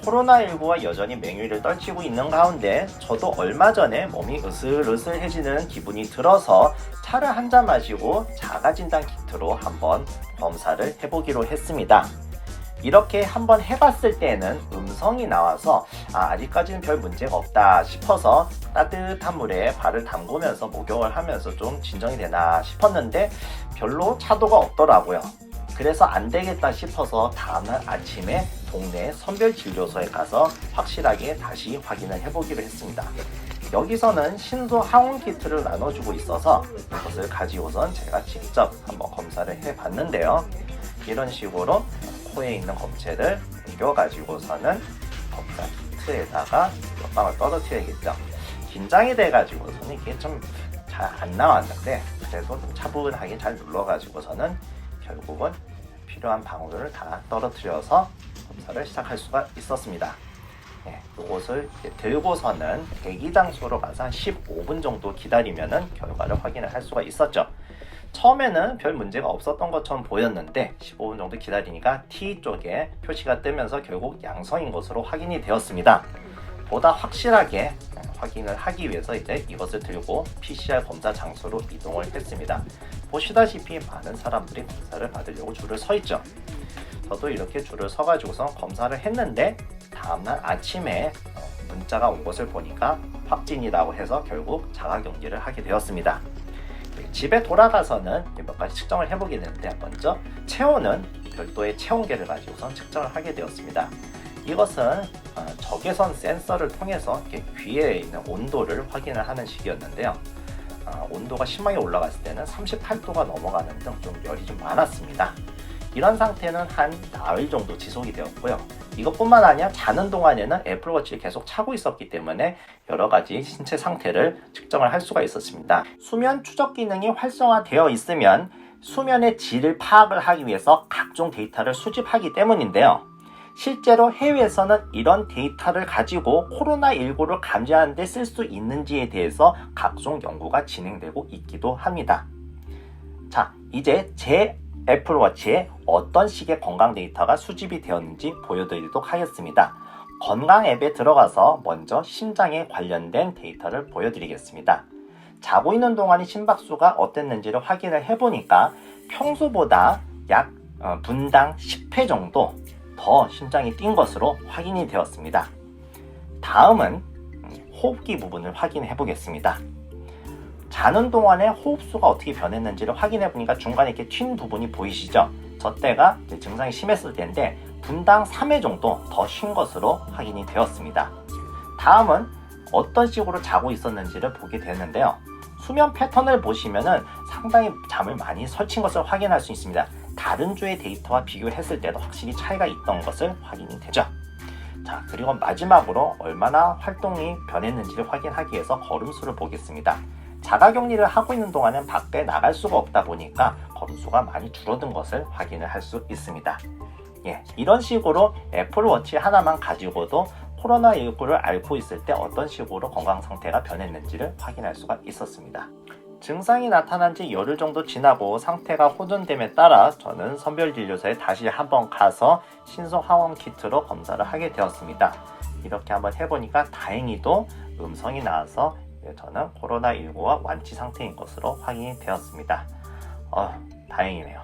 코로나19와 여전히 맹위를 떨치고 있는 가운데 저도 얼마 전에 몸이 으슬으슬해지는 기분이 들어서 차를 한 잔 마시고 자가진단 키트로 한번 검사를 해보기로 했습니다. 이렇게 한번 해봤을 때는 음성이 나와서 아직까지는 별 문제가 없다 싶어서 따뜻한 물에 발을 담그면서 목욕을 하면서 좀 진정이 되나 싶었는데 별로 차도가 없더라고요. 그래서 안 되겠다 싶어서 다음날 아침에 동네 선별진료소에 가서 확실하게 다시 확인을 해보기로 했습니다. 여기서는 신속 항원 키트를 나눠주고 있어서 이것을 가지고선 제가 직접 한번 검사를 해봤는데요. 이런 식으로 코에 있는 검체를 옮겨가지고서는 검사 키트에다가 몇 방울 떨어뜨려야겠죠. 긴장이 돼가지고서는 이게 좀 잘 안 나왔는데 그래도 좀 차분하게 잘 눌러가지고서는 결국은 필요한 방울을 다 떨어뜨려서 검사를 시작할 수가 있었습니다. 이것을 들고서는 대기 장소로 가서 한 15분 정도 기다리면은 결과를 확인을 할 수가 있었죠. 처음에는 별 문제가 없었던 것처럼 보였는데 15분 정도 기다리니까 T 쪽에 표시가 뜨면서 결국 양성인 것으로 확인이 되었습니다. 보다 확실하게 확인을 하기 위해서 이제 이것을 들고 PCR 검사 장소로 이동을 했습니다. 보시다시피 많은 사람들이 검사를 받으려고 줄을 서 있죠. 저도 이렇게 줄을 서가지고서 검사를 했는데 다음날 아침에 문자가 온 것을 보니까 확진이라고 해서 결국 자가격리를 하게 되었습니다. 집에 돌아가서는 몇 가지 측정을 해보게 되는데 먼저 체온은 별도의 체온계를 가지고선 측정을 하게 되었습니다. 이것은 적외선 센서를 통해서 귀에 있는 온도를 확인을 하는 식이었는데요. 온도가 심하게 올라갔을 때는 38도가 넘어가는 등 좀 열이 좀 많았습니다. 이런 상태는 한 나흘 정도 지속이 되었고요. 이것뿐만 아니라 자는 동안에는 애플워치를 계속 차고 있었기 때문에 여러 가지 신체 상태를 측정을 할 수가 있었습니다. 수면 추적 기능이 활성화되어 있으면 수면의 질을 파악을 하기 위해서 각종 데이터를 수집하기 때문인데요. 실제로 해외에서는 이런 데이터를 가지고 코로나19를 감지하는 데 쓸 수 있는지에 대해서 각종 연구가 진행되고 있기도 합니다. 자, 이제 제 애플워치에 어떤 식의 건강 데이터가 수집이 되었는지 보여드리도록 하겠습니다. 건강 앱에 들어가서 먼저 심장에 관련된 데이터를 보여드리겠습니다. 자고 있는 동안의 심박수가 어땠는지를 확인을 해보니까 평소보다 약 분당 10회 정도 더 심장이 뛴 것으로 확인이 되었습니다. 다음은 호흡기 부분을 확인해 보겠습니다. 자는 동안에 호흡수가 어떻게 변했는지를 확인해 보니까 중간에 이렇게 튄 부분이 보이시죠? 저 때가 증상이 심했을 때인데 분당 3회 정도 더 쉰 것으로 확인이 되었습니다. 다음은 어떤 식으로 자고 있었는지를 보게 되는데요. 수면 패턴을 보시면은 상당히 잠을 많이 설친 것을 확인할 수 있습니다. 다른 주의 데이터와 비교했을 때도 확실히 차이가 있던 것을 확인이 되죠. 자, 그리고 마지막으로 얼마나 활동이 변했는지를 확인하기 위해서 걸음수를 보겠습니다. 자가격리를 하고 있는 동안은 밖에 나갈 수가 없다 보니까 걸음수가 많이 줄어든 것을 확인을 할 수 있습니다. 이런 식으로 애플워치 하나만 가지고도 코로나19를 앓고 있을 때 어떤 식으로 건강 상태가 변했는지를 확인할 수가 있었습니다. 증상이 나타난 지 열흘 정도 지나고 상태가 호전됨에 따라 저는 선별진료소에 다시 한번 가서 신속 항원 키트로 검사를 하게 되었습니다. 이렇게 한번 해보니까 다행히도 음성이 나와서 저는 코로나19와 완치 상태인 것으로 확인이 되었습니다. 다행이네요.